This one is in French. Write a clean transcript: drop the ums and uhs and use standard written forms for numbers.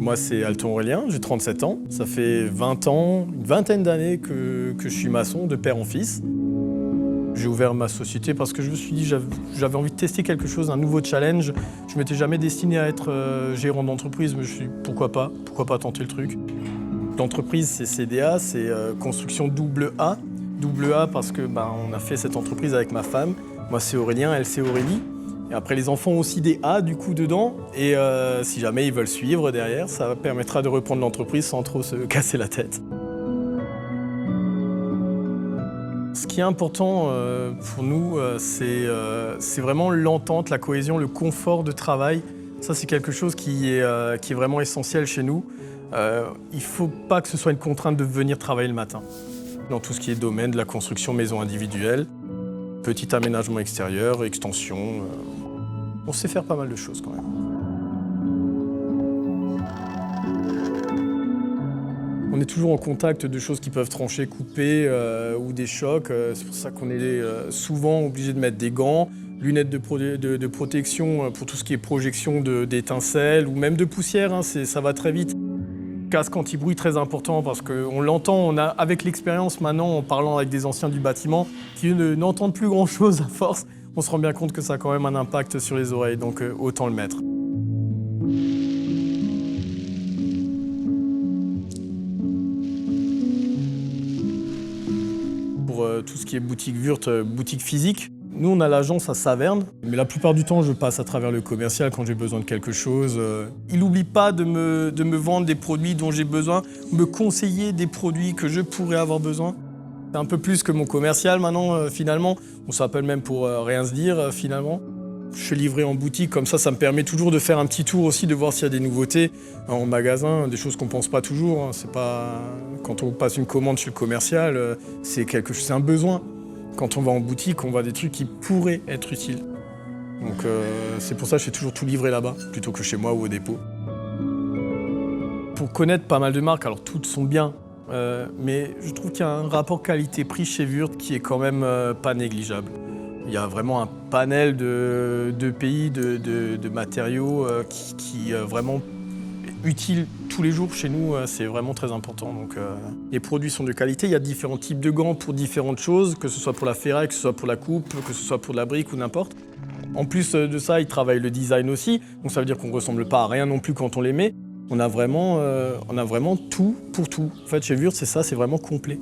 Moi, c'est Alton Aurélien, j'ai 37 ans. Ça fait 20 ans, une vingtaine d'années que je suis maçon, de père en fils. J'ai ouvert ma société parce que je me suis dit j'avais envie de tester quelque chose, un nouveau challenge. Je ne m'étais jamais destiné à être gérant d'entreprise, mais je me suis dit pourquoi pas tenter le truc. L'entreprise, c'est CDA, c'est construction double A. Double A parce que on a fait cette entreprise avec ma femme. Moi, c'est Aurélien, elle, c'est Aurélie. Et après, les enfants ont aussi des A du coup dedans. Et si jamais ils veulent suivre derrière, ça permettra de reprendre l'entreprise sans trop se casser la tête. Ce qui est important pour nous, c'est vraiment l'entente, la cohésion, le confort de travail. Ça, c'est quelque chose qui est vraiment essentiel chez nous. Il ne faut pas que ce soit une contrainte de venir travailler le matin. Dans tout ce qui est domaine de la construction maison individuelle, petit aménagement extérieur, extension, on sait faire pas mal de choses quand même. On est toujours en contact de choses qui peuvent trancher, couper ou des chocs. C'est pour ça qu'on est souvent obligé de mettre des gants, lunettes de protection pour tout ce qui est projection d'étincelles ou même de poussière, hein, ça va très vite. Casque anti-bruit très important parce qu'on l'entend, avec l'expérience maintenant en parlant avec des anciens du bâtiment qui n'entendent plus grand-chose à force, on se rend bien compte que ça a quand même un impact sur les oreilles, donc autant le mettre. Pour tout ce qui est boutique Wurth, boutique physique, nous on a l'agence à Saverne, mais la plupart du temps je passe à travers le commercial quand j'ai besoin de quelque chose. Il n'oublie pas de me vendre des produits dont j'ai besoin, me conseiller des produits que je pourrais avoir besoin. C'est un peu plus que mon commercial maintenant finalement, on s'appelle même pour rien se dire finalement. Je suis livré en boutique, comme ça me permet toujours de faire un petit tour aussi, de voir s'il y a des nouveautés en magasin, des choses qu'on ne pense pas toujours. Hein. C'est pas... Quand on passe une commande chez le commercial, c'est un besoin. Quand on va en boutique, on voit des trucs qui pourraient être utiles. Donc c'est pour ça que je fais toujours tout livrer là-bas, plutôt que chez moi ou au dépôt. Pour connaître pas mal de marques, alors toutes sont bien, mais je trouve qu'il y a un rapport qualité-prix chez Wurth qui est quand même pas négligeable. Il y a vraiment un panel de pays, de matériaux qui est vraiment utile tous les jours chez nous, c'est vraiment très important. Donc, les produits sont de qualité, il y a différents types de gants pour différentes choses, que ce soit pour la ferraille, que ce soit pour la coupe, que ce soit pour la brique ou n'importe. En plus de ça, ils travaillent le design aussi, donc ça veut dire qu'on ne ressemble pas à rien non plus quand on les met. On a vraiment tout pour tout. En fait, chez Wurth, c'est ça, c'est vraiment complet.